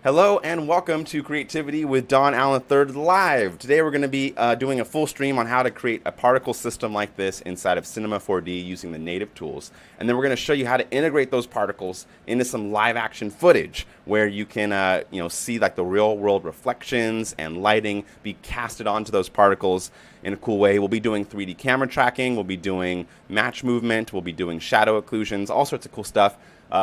Hello and welcome to Creativity with Don Allen III Live. Today we're going to be doing a full stream on how to create a particle system like this inside of Cinema 4D using the native tools. And then we're going to show you how to integrate those particles into some live action footage where you can see like the real world reflections and lighting be casted onto those particles in a cool way. We'll be doing 3D camera tracking, we'll be doing match movement, we'll be doing shadow occlusions, all sorts of cool stuff.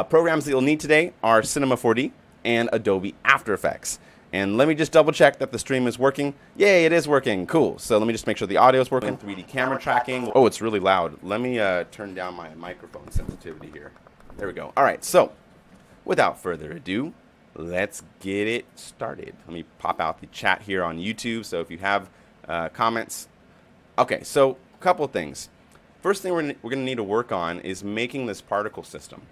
Programs that you'll need today are Cinema 4D and Adobe After Effects. And let me just double check that the stream is working. Yay, it is working. Cool. So let me just make sure the audio is working. 3D camera tracking. Oh, it's really loud. Let me turn down my microphone sensitivity here. There we go. All right, so without further ado, let's get it started. Let me pop out the chat here on YouTube. So if you have comments. Okay, so a couple of things. First thing we're going to need to work on is making this particle system.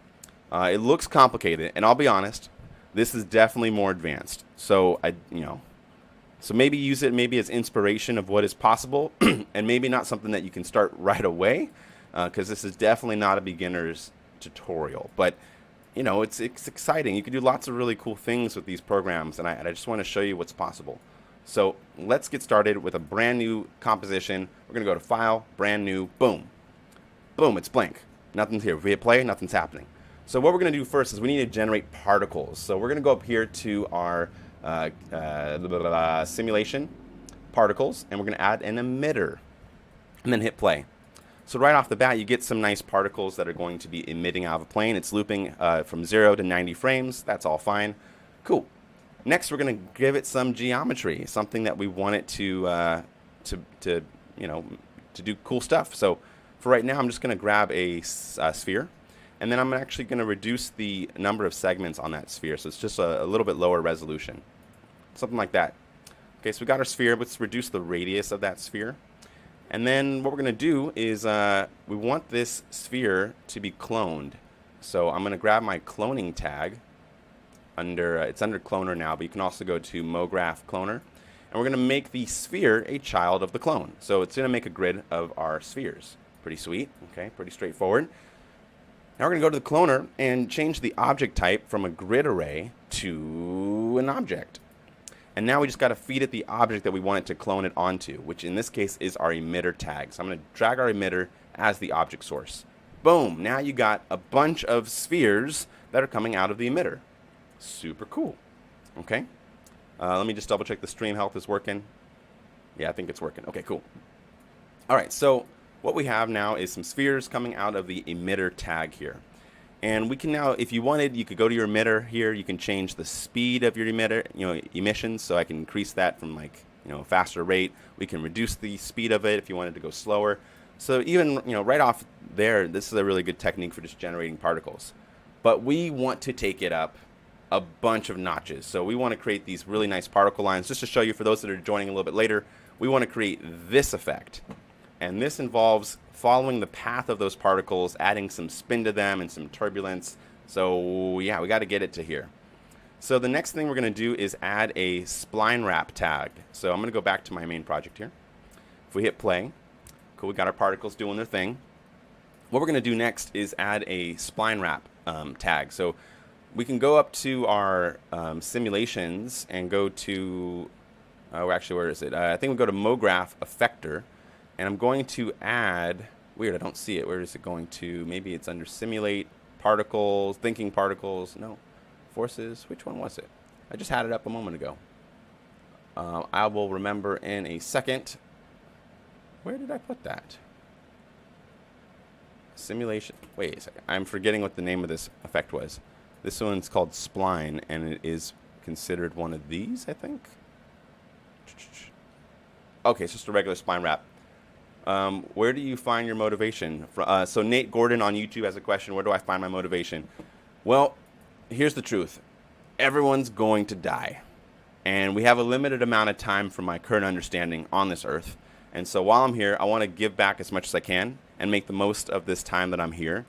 It looks complicated, and I'll be honest, this is definitely more advanced. So so maybe use it maybe as inspiration of what is possible, and maybe not something that you can start right away, because this is definitely not a beginner's tutorial. But it's exciting. You can do lots of really cool things with these programs, and I just want to show you what's possible. So let's get started with a brand new composition. We're gonna go to File, Brand New, boom, boom. It's blank. Nothing's here. If we hit play, nothing's happening. So what we're going to do first is we need to generate particles. So we're going to go up here to our simulation, particles, and we're going to add an emitter, and then hit play. So right off the bat, you get some nice particles that are going to be emitting out of a plane. It's looping from 0 to 90 frames. That's all fine. Cool. Next, we're going to give it some geometry, something that we want it to do cool stuff. So for right now, I'm just going to grab a sphere. And then I'm actually going to reduce the number of segments on that sphere. So it's just a little bit lower resolution. Something like that. Okay, so we got our sphere. Let's reduce the radius of that sphere. And then what we're going to do is we want this sphere to be cloned. So I'm going to grab my cloning tag. It's under cloner now, but you can also go to MoGraph Cloner. And we're going to make the sphere a child of the clone. So it's going to make a grid of our spheres. Pretty sweet. Okay, pretty straightforward. Now we're going to go to the cloner and change the object type from a grid array to an object. And now we just got to feed it the object that we want it to clone it onto, which in this case is our emitter tag. So I'm going to drag our emitter as the object source. Boom! Now you got a bunch of spheres that are coming out of the emitter. Super cool. Okay. Let me just double check the stream health is working. Yeah, I think it's working. Okay, cool. All right, so what we have now is some spheres coming out of the emitter tag here. And we can now, if you wanted, you could go to your emitter here. You can change the speed of your emitter, emissions. So I can increase that from a faster rate. We can reduce the speed of it if you wanted to go slower. So even, right off there, this is a really good technique for just generating particles. But we want to take it up a bunch of notches. So we want to create these really nice particle lines. Just to show you, for those that are joining a little bit later, we want to create this effect. And this involves following the path of those particles, adding some spin to them and some turbulence. So yeah, we got to get it to here. So the next thing we're going to do is add a spline wrap tag. So I'm going to go back to my main project here. If we hit play, cool, we got our particles doing their thing. What we're going to do next is add a spline wrap tag. So we can go up to our simulations and go to, actually, where is it? I think we go to MoGraph Effector. And I'm going to add, weird, I don't see it. Where is it going to? Maybe it's under simulate, particles, thinking particles. No, forces. Which one was it? I just had it up a moment ago. I will remember in a second. Where did I put that? Simulation. Wait a second. I'm forgetting what the name of this effect was. This one's called spline, and it is considered one of these, I think. Okay, it's just a regular spline wrap. Where do you find your motivation? So Nate Gordon on YouTube has a question. Where do I find my motivation? Well, here's the truth. Everyone's going to die. And we have a limited amount of time from my current understanding on this earth. And so while I'm here, I want to give back as much as I can and make the most of this time that I'm here.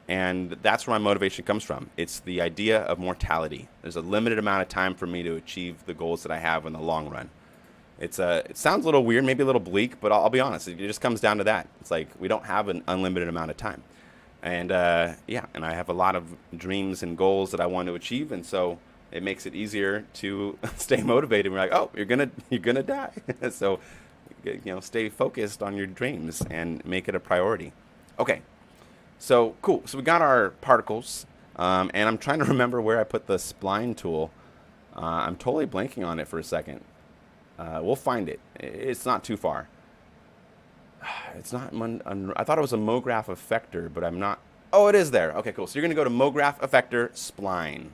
And that's where my motivation comes from. It's the idea of mortality. There's a limited amount of time for me to achieve the goals that I have in the long run. It sounds a little weird, maybe a little bleak, but I'll be honest. It just comes down to that. It's like we don't have an unlimited amount of time. And yeah, and I have a lot of dreams and goals that I want to achieve. And so it makes it easier to stay motivated. We're like, oh, you're gonna die. So, stay focused on your dreams and make it a priority. Okay, so cool. So we got our particles, and I'm trying to remember where I put the spline tool. I'm totally blanking on it for a second. We'll find it. It's not too far. It's not. I thought it was a MoGraph effector, but I'm not. Oh, it is there. Okay, cool. So you're going to go to MoGraph effector spline.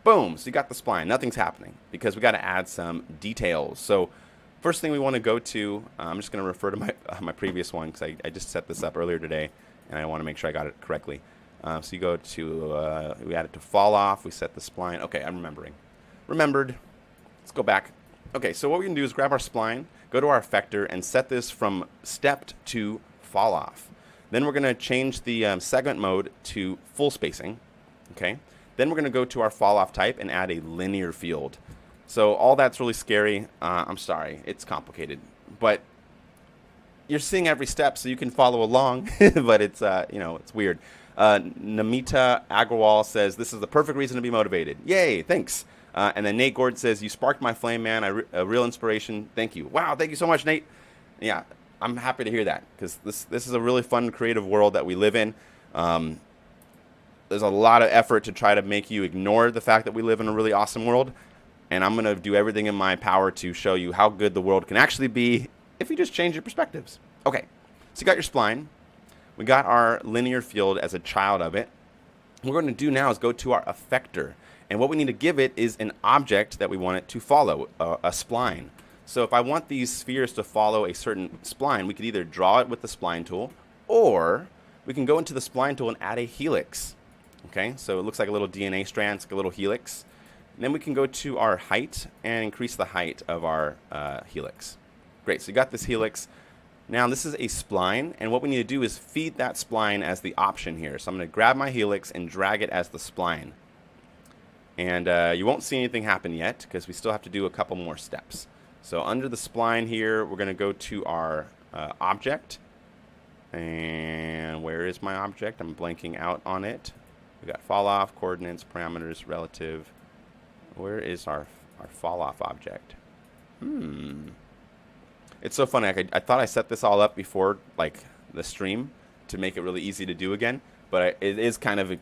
Boom. So you got the spline. Nothing's happening because we got to add some details. So first thing we want to go to, I'm just going to refer to my previous one because I just set this up earlier today, and I want to make sure I got it correctly. So you go to, we add it to fall off. We set the spline. Okay, I'm remembering. Remembered. Let's go back. Okay, so what we can do is grab our spline, go to our effector, and set this from stepped to fall off. Then we're going to change the segment mode to full spacing. Okay. Then we're going to go to our fall off type and add a linear field. So all that's really scary. I'm sorry, it's complicated, but you're seeing every step so you can follow along. But it's it's weird. Namita Agrawal says this is the perfect reason to be motivated. Yay, thanks. And then Nate Gord says, you sparked my flame, man. A real inspiration. Thank you. Wow, thank you so much, Nate. Yeah, I'm happy to hear that because this is a really fun, creative world that we live in. There's a lot of effort to try to make you ignore the fact that we live in a really awesome world. And I'm going to do everything in my power to show you how good the world can actually be if you just change your perspectives. Okay, so you got your spline. We got our linear field as a child of it. What we're going to do now is go to our effector. And what we need to give it is an object that we want it to follow, a spline. So if I want these spheres to follow a certain spline, we could either draw it with the spline tool, or we can go into the spline tool and add a helix. Okay, so it looks like a little DNA strand, it's like a little helix. And then we can go to our height and increase the height of our helix. Great, so you got this helix. Now this is a spline, and what we need to do is feed that spline as the option here. So I'm going to grab my helix and drag it as the spline. And you won't see anything happen yet because we still have to do a couple more steps. So under the spline here, we're going to go to our object. And where is my object? I'm blanking out on it. We got fall off, coordinates, parameters, relative. Where is our fall off object? It's so funny. I thought I set this all up before like the stream to make it really easy to do again. But it is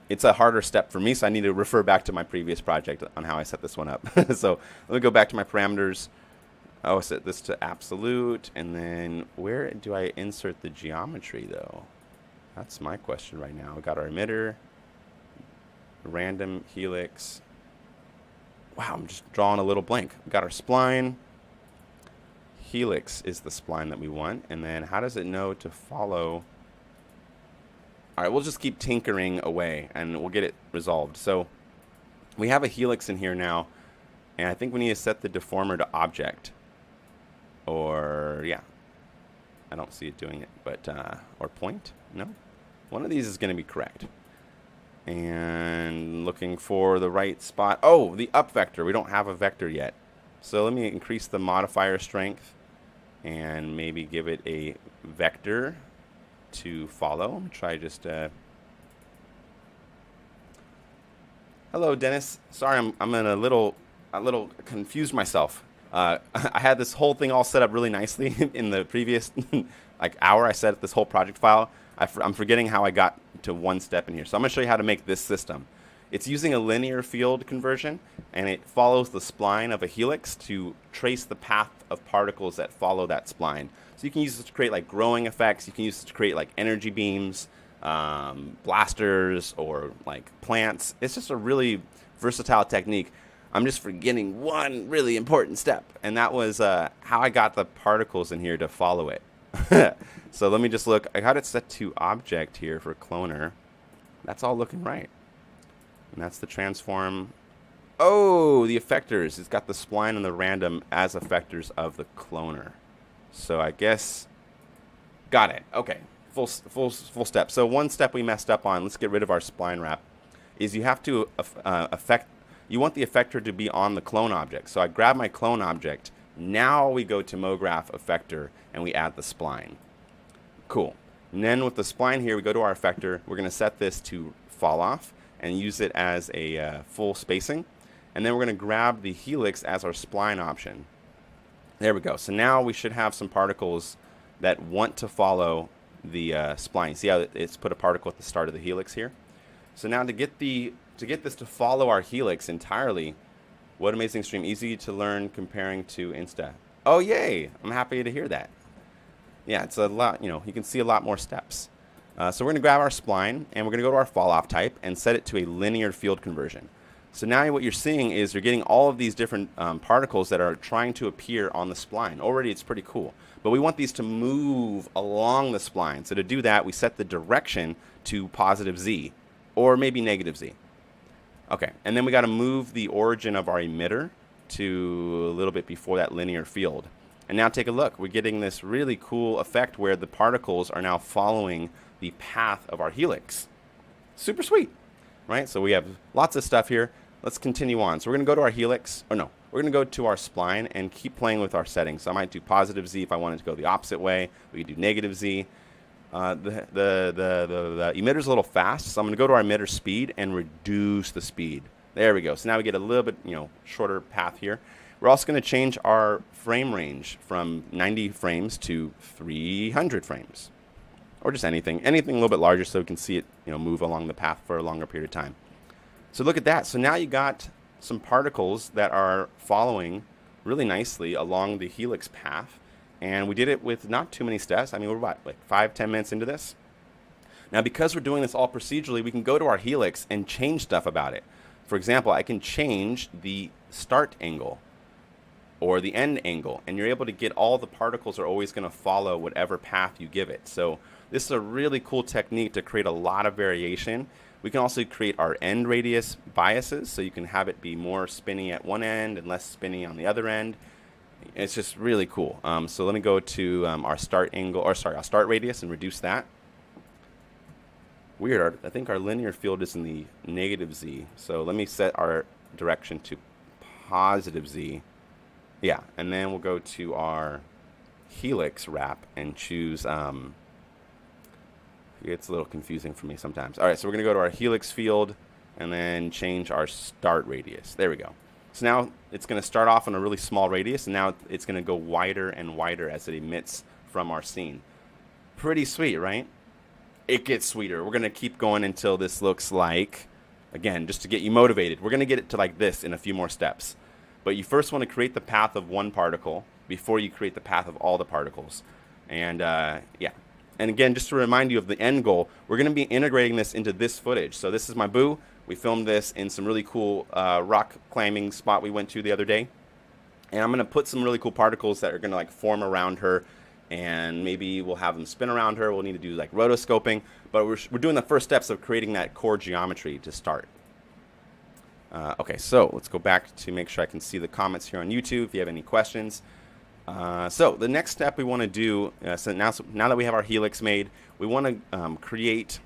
it's a harder step for me, so I need to refer back to my previous project on how I set this one up. So let me go back to my parameters. I'll set this to absolute, and then where do I insert the geometry, though? That's my question right now. We got our emitter, random helix. Wow, I'm just drawing a little blank. We got our spline. Helix is the spline that we want, and then how does it know to follow? All right, we'll just keep tinkering away, and we'll get it resolved. So we have a helix in here now, and I think we need to set the deformer to object. Or, yeah, I don't see it doing it, but, or point? No? One of these is going to be correct. And looking for the right spot. Oh, the up vector. We don't have a vector yet. So let me increase the modifier strength and maybe give it a vector to follow. Let me try just hello, Dennis. Sorry, I'm in a little confused myself. I had this whole thing all set up really nicely in the previous like hour. I set up this whole project file. I'm forgetting how I got to one step in here. So I'm going to show you how to make this system. It's using a linear field conversion, and it follows the spline of a helix to trace the path of particles that follow that spline. So you can use this to create like growing effects. You can use this to create like energy beams, blasters, or like plants. It's just a really versatile technique. I'm just forgetting one really important step, and that was how I got the particles in here to follow it. So let me just look. I got it set to object here for cloner. That's all looking right. And that's the transform. Oh, the effectors. It's got the spline and the random as effectors of the cloner. So I guess, got it. Okay, full step. So one step we messed up on, let's get rid of our spline wrap, is you have to you want the effector to be on the clone object. So I grab my clone object. Now we go to MoGraph effector and we add the spline. Cool. And then with the spline here, we go to our effector. We're going to set this to fall off and use it as a full spacing. And then we're going to grab the helix as our spline option. There we go. So now we should have some particles that want to follow the spline. See how it's put a particle at the start of the helix here? So now to get this to follow our helix entirely, what amazing stream. Easy to learn comparing to Insta. Oh, yay. I'm happy to hear that. Yeah, it's a lot, you can see a lot more steps. So we're going to grab our spline, and we're going to go to our fall off type and set it to a linear field conversion. So now what you're seeing is you're getting all of these different particles that are trying to appear on the spline. Already it's pretty cool. But we want these to move along the spline. So to do that, we set the direction to positive Z, or maybe negative Z. Okay, and then we got to move the origin of our emitter to a little bit before that linear field. And now take a look. We're getting this really cool effect where the particles are now following the path of our helix. Super sweet, right? So we have lots of stuff here. Let's continue on. So we're going to go to our helix, or no, we're going to go to our spline and keep playing with our settings. So I might do positive Z if I wanted to go the opposite way. We could do negative Z. The emitter's a little fast, so I'm going to go to our emitter speed and reduce the speed. There we go. So now we get a little bit, shorter path here. We're also going to change our frame range from 90 frames to 300 frames, or just anything a little bit larger so we can see it, move along the path for a longer period of time. So look at that. So now you got some particles that are following really nicely along the helix path. And we did it with not too many steps. I mean, we're about like 5-10 minutes into this. Now, because we're doing this all procedurally, we can go to our helix and change stuff about it. For example, I can change the start angle or the end angle, and you're able to get all the particles are always going to follow whatever path you give it. So this is a really cool technique to create a lot of variation. We can also create our end radius biases, so you can have it be more spinny at one end and less spinny on the other end. It's just really cool. So let me go to our start angle, or sorry, our start radius, and reduce that. Weird. I think our linear field is in the negative Z. So let me set our direction to positive Z. Yeah, and then we'll go to our helix wrap and choose. It's a little confusing for me sometimes. All right, so we're going to go to our helix field and then change our start radius. There we go. So now it's going to start off on a really small radius, and now it's going to go wider and wider as it emits from our scene. Pretty sweet, right? It gets sweeter. We're going to keep going until this looks like, again, just to get you motivated, we're going to get it to like this in a few more steps. But you first want to create the path of one particle before you create the path of all the particles. And yeah. And again, just to remind you of the end goal, we're going to be integrating this into this footage. So this is my boo. We filmed this in some really cool rock climbing spot we went to the other day. And I'm going to put some really cool particles that are going to like form around her. And maybe we'll have them spin around her. We'll need to do like rotoscoping. But we're doing the first steps of creating that core geometry to start. Okay, so let's go back to make sure I can see the comments here on YouTube if you have any questions. So the next step we want to do, so now that we have our helix made, we want to create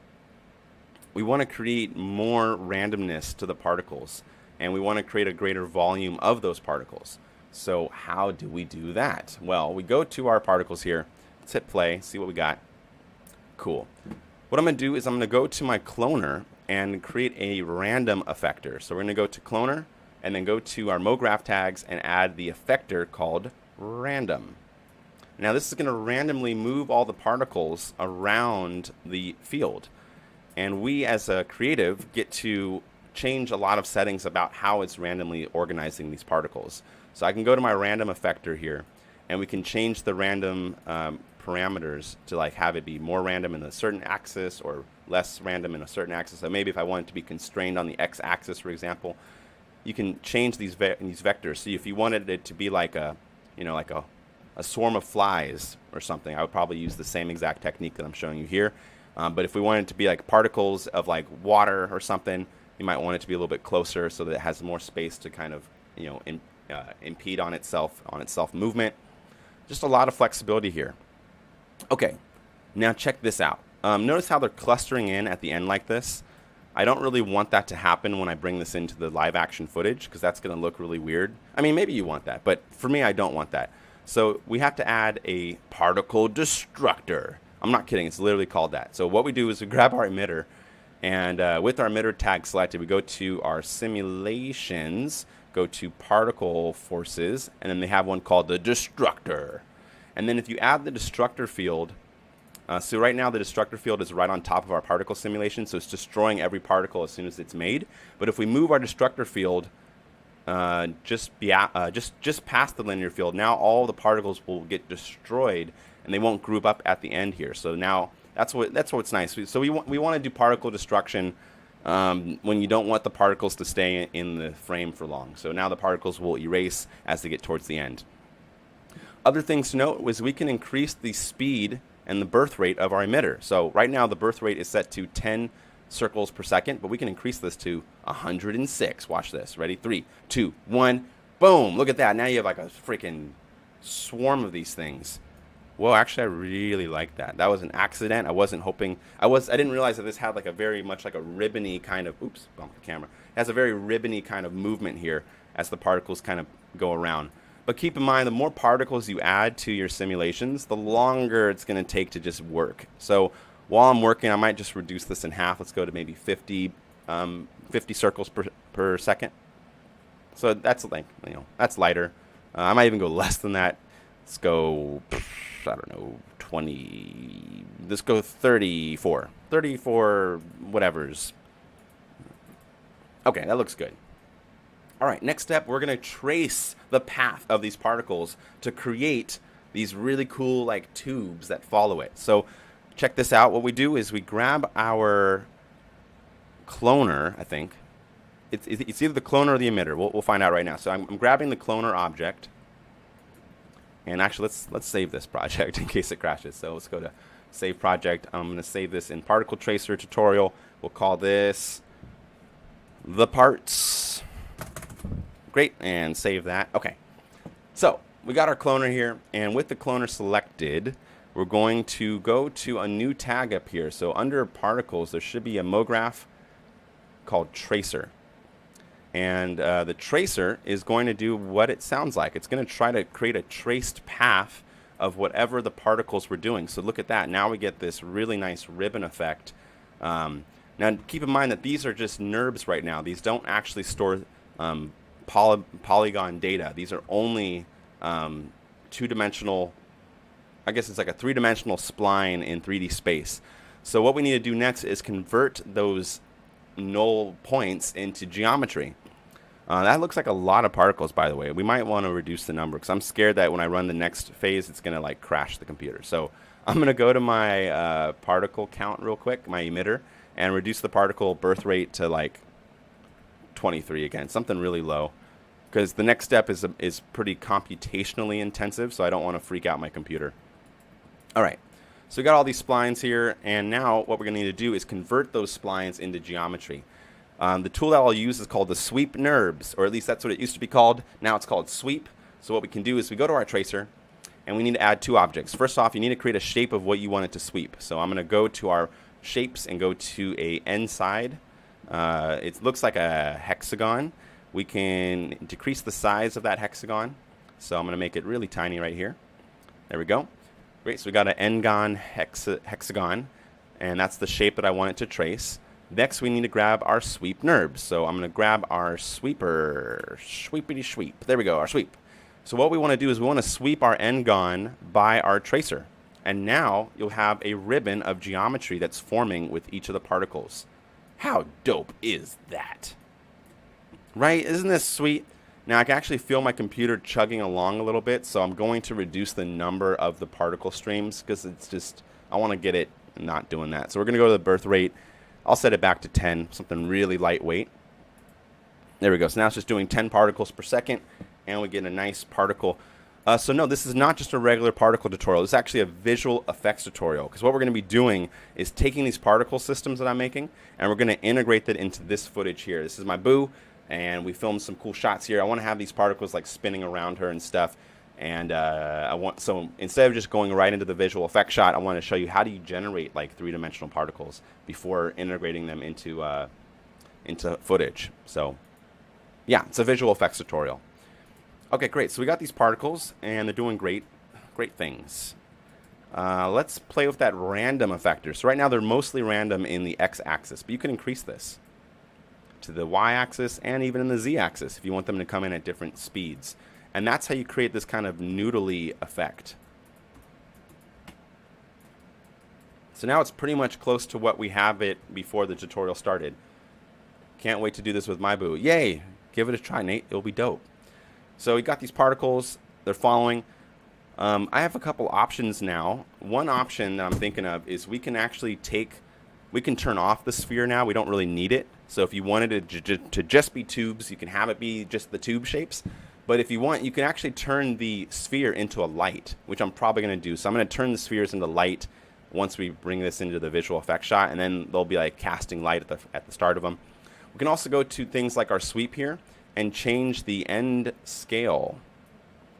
more randomness to the particles, and we want to create a greater volume of those particles. So how do we do that? Well, we go to our particles here. Let's hit play, see what we got. Cool. What I'm going to do is I'm going to go to my cloner and create a random effector. So we're going to go to cloner and then go to our MoGraph tags and add the effector called random. Now this is going to randomly move all the particles around the field. And we as a creative get to change a lot of settings about how it's randomly organizing these particles. So I can go to my random effector here, and we can change the random parameters to like have it be more random in a certain axis or less random in a certain axis. So maybe if I want it to be constrained on the x-axis, for example, you can change these vectors. So if you wanted it to be like a, like a swarm of flies or something, I would probably use the same exact technique that I'm showing you here. But if we wanted it to be like particles of like water or something, you might want it to be a little bit closer so that it has more space to kind of, impede on itself movement. Just a lot of flexibility here. Okay, now check this out. Notice how they're clustering in at the end like this. I don't really want that to happen when I bring this into the live action footage because that's going to look really weird. I mean, maybe you want that, but for me, I don't want that. So we have to add a particle destructor. I'm not kidding. It's literally called that. So what we do is we grab our emitter, and with our emitter tag selected, we go to our simulations, go to particle forces, and then they have one called the destructor. And then if you add the destructor field, so right now the destructor field is right on top of our particle simulation, so it's destroying every particle as soon as it's made. But if we move our destructor field just past the linear field, now all the particles will get destroyed, and they won't group up at the end here. So now that's what's nice. So we want to do particle destruction when you don't want the particles to stay in the frame for long. So now the particles will erase as they get towards the end. Other things to note is we can increase the speed and the birth rate of our emitter. So right now the birth rate is set to 10 circles per second, but we can increase this to 106. Watch this. Ready? 3, 2, 1. Boom. Look at that. Now you have like a freaking swarm of these things. Whoa, actually I really like that. That was an accident. I wasn't hoping. I didn't realize that this had like a very much like a ribbony kind of, oops, bumped the camera. It has a very ribbony kind of movement here as the particles kind of go around. But keep in mind, the more particles you add to your simulations, the longer it's going to take to just work. So while I'm working, I might just reduce this in half. Let's go to maybe 50 circles per second. So that's like, that's lighter. I might even go less than that. Let's go, I don't know, 20. Let's go 34. 34 whatevers. Okay, that looks good. All right, next step, we're going to trace the path of these particles to create these really cool like tubes that follow it. So check this out. What we do is we grab our cloner, I think. It's either the cloner or the emitter. We'll find out right now. So I'm grabbing the cloner object. And actually, let's save this project in case it crashes. So let's go to Save Project. I'm going to save this in Particle Tracer Tutorial. We'll call this The Parts. Great, and save that. Okay, so we got our cloner here, and with the cloner selected, we're going to go to a new tag up here. So under particles, there should be a MoGraph called Tracer. And the tracer is going to do what it sounds like. It's going to try to create a traced path of whatever the particles were doing. So look at that. Now we get this really nice ribbon effect. Now keep in mind that these are just NURBs right now. These don't actually store polygon data. These are only two-dimensional, I guess it's like a three-dimensional spline in 3D space. So what we need to do next is convert those null points into geometry. That looks like a lot of particles, by the way. We might want to reduce the number because I'm scared that when I run the next phase, it's going to like crash the computer. So I'm going to go to my particle count real quick, my emitter, and reduce the particle birth rate to like 23 again, something really low, because the next step is pretty computationally intensive, so I don't want to freak out my computer. All right, so we got all these splines here, and now what we're going to need to do is convert those splines into geometry. The tool that I'll use is called the Sweep NURBS, or at least that's what it used to be called. Now it's called Sweep. So what we can do is we go to our tracer, and we need to add two objects. First off, you need to create a shape of what you want it to sweep. So I'm going to go to our shapes and go to a end side. It looks like a hexagon. We can decrease the size of that hexagon. So I'm going to make it really tiny right here. There we go. Great. So we got an n-gon hexagon, and that's the shape that I want it to trace. Next, we need to grab our sweep NURBS. So I'm going to grab our sweeper, sweepity sweep. There we go, our sweep. So what we want to do is we want to sweep our n-gon by our tracer. And now you'll have a ribbon of geometry that's forming with each of the particles. How dope is that? Right? Isn't this sweet? Now I can actually feel my computer chugging along a little bit, so I'm going to reduce the number of the particle streams because it's just, I want to get it not doing that. So we're going to go to the birth rate. I'll set it back to 10, something really lightweight. There we go. So now it's just doing 10 particles per second, and we get a nice particle. So no, this is not just a regular particle tutorial. This is actually a visual effects tutorial, because what we're going to be doing is taking these particle systems that I'm making, and we're going to integrate that into this footage here. This is my boo, and we filmed some cool shots here. I want to have these particles like spinning around her and stuff. And so instead of just going right into the visual effect shot, I want to show you how do you generate like three-dimensional particles before integrating them into footage. So yeah, it's a visual effects tutorial. Okay, great. So we got these particles, and they're doing great things. Let's play with that random effector. So right now they're mostly random in the x-axis, but you can increase this. to the y-axis, and even in the z-axis if you want them to come in at different speeds. And that's how you create this kind of noodly effect. So now it's pretty much close to what we have it before the tutorial started. Can't wait to do this with my boo. Yay! Give it a try, Nate. It'll be dope. So we got these particles. They're following. I have a couple options now. One option that I'm thinking of is we can actually turn off the sphere now. We don't really need it. So if you wanted it to just be tubes, you can have it be just the tube shapes. But if you want, you can actually turn the sphere into a light, which I'm probably going to do. So I'm going to turn the spheres into light once we bring this into the visual effects shot, and then they'll be like casting light at the start of them. We can also go to things like our sweep here and change the end scale.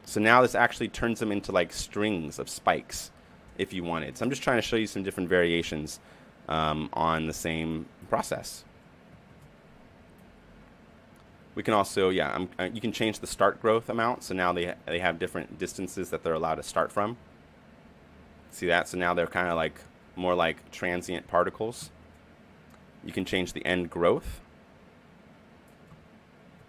So now this actually turns them into like strings of spikes if you wanted. So I'm just trying to show you some different variations on the same process. We can also, you can change the start growth amount. So now they have different distances that they're allowed to start from. See that? So now they're kind of like more like transient particles. You can change the end growth.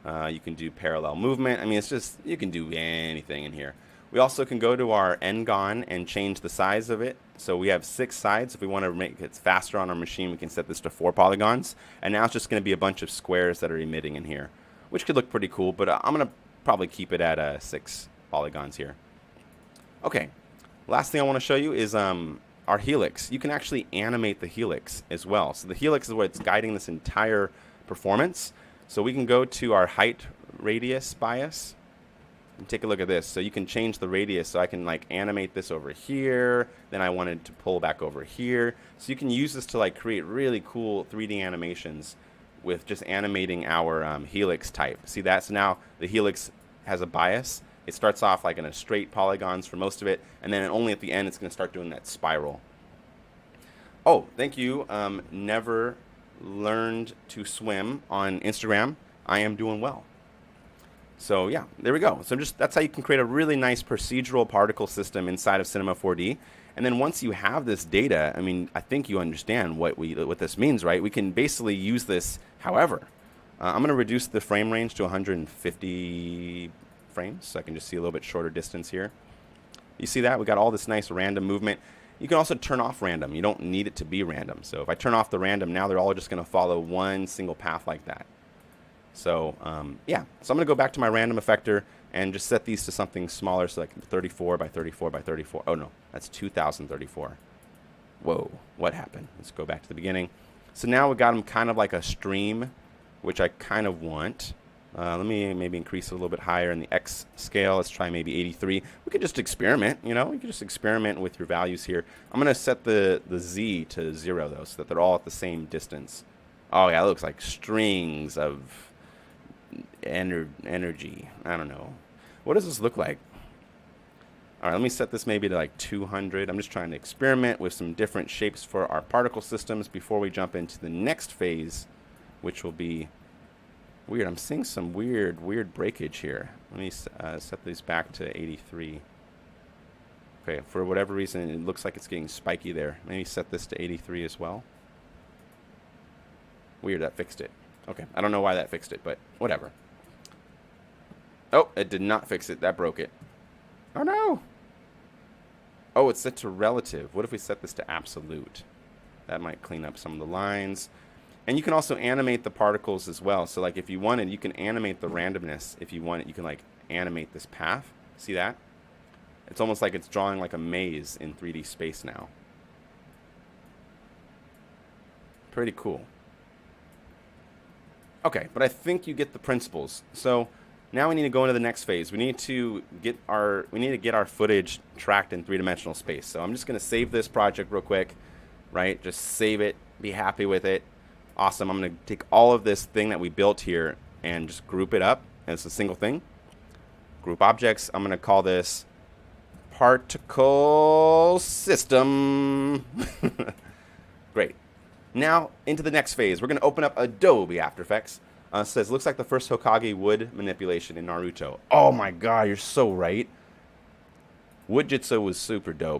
You can do parallel movement. I mean, it's just, you can do anything in here. We also can go to our N-gon and change the size of it. So we have 6 sides. If we want to make it faster on our machine, we can set this to 4 polygons. And now it's just going to be a bunch of squares that are emitting in here, which could look pretty cool, but I'm going to probably keep it at 6 polygons here. Okay, last thing I want to show you is our helix. You can actually animate the helix as well. So the helix is what's guiding this entire performance. So we can go to our height radius bias and take a look at this. So you can change the radius. So I can like animate this over here. Then I wanted to pull back over here. So you can use this to like create really cool 3D animations with just animating our helix type. See that? So now the helix has a bias. It starts off like in a straight polygons for most of it, and then only at the end it's going to start doing that spiral. Oh, thank you. Never learned to swim on Instagram. I am doing well. So yeah, there we go. So that's how you can create a really nice procedural particle system inside of Cinema 4D. And then once you have this data, I mean, I think you understand what this means, right? We can basically use this however. I'm going to reduce the frame range to 150 frames so I can just see a little bit shorter distance here. You see that? We got all this nice random movement. You can also turn off random. You don't need it to be random. So if I turn off the random, now they're all just going to follow one single path like that. So yeah, so I'm going to go back to my random effector and just set these to something smaller, so like 34 by 34 by 34. Oh no, that's 2034. Whoa, what happened? Let's go back to the beginning. So now we got them kind of like a stream, which I kind of want. Let me maybe increase it a little bit higher in the X scale. Let's try maybe 83. We could just experiment, you know. You can just experiment with your values here. I'm going to set the Z to 0, though, so that they're all at the same distance. Oh, yeah, it looks like strings of energy. I don't know. What does this look like? All right, let me set this maybe to like 200. I'm just trying to experiment with some different shapes for our particle systems before we jump into the next phase, which will be weird. I'm seeing some weird breakage here. Let me set these back to 83. Okay, for whatever reason, it looks like it's getting spiky there. Maybe set this to 83 as well. Weird, that fixed it. Okay, I don't know why that fixed it, but whatever. Oh, it did not fix it. That broke it. Oh, no. Oh, it's set to relative. What if we set this to absolute? That might clean up some of the lines. And you can also animate the particles as well. So like if you wanted, you can animate the randomness. If you want it, you can like animate this path. See that? It's almost like it's drawing like a maze in 3D space now. Pretty cool. Okay, but I think you get the principles. So now we need to go into the next phase. We need to get our footage tracked in 3-dimensional space. So I'm just going to save this project real quick, right? Just save it, be happy with it. Awesome. I'm going to take all of this thing that we built here and just group it up as a single thing. Group objects. I'm going to call this particle system. Great. Now into the next phase. We're going to open up Adobe After Effects. Says, looks like the first Hokage wood manipulation in Naruto. Oh my god, you're so right. Wood Jitsu was super dope.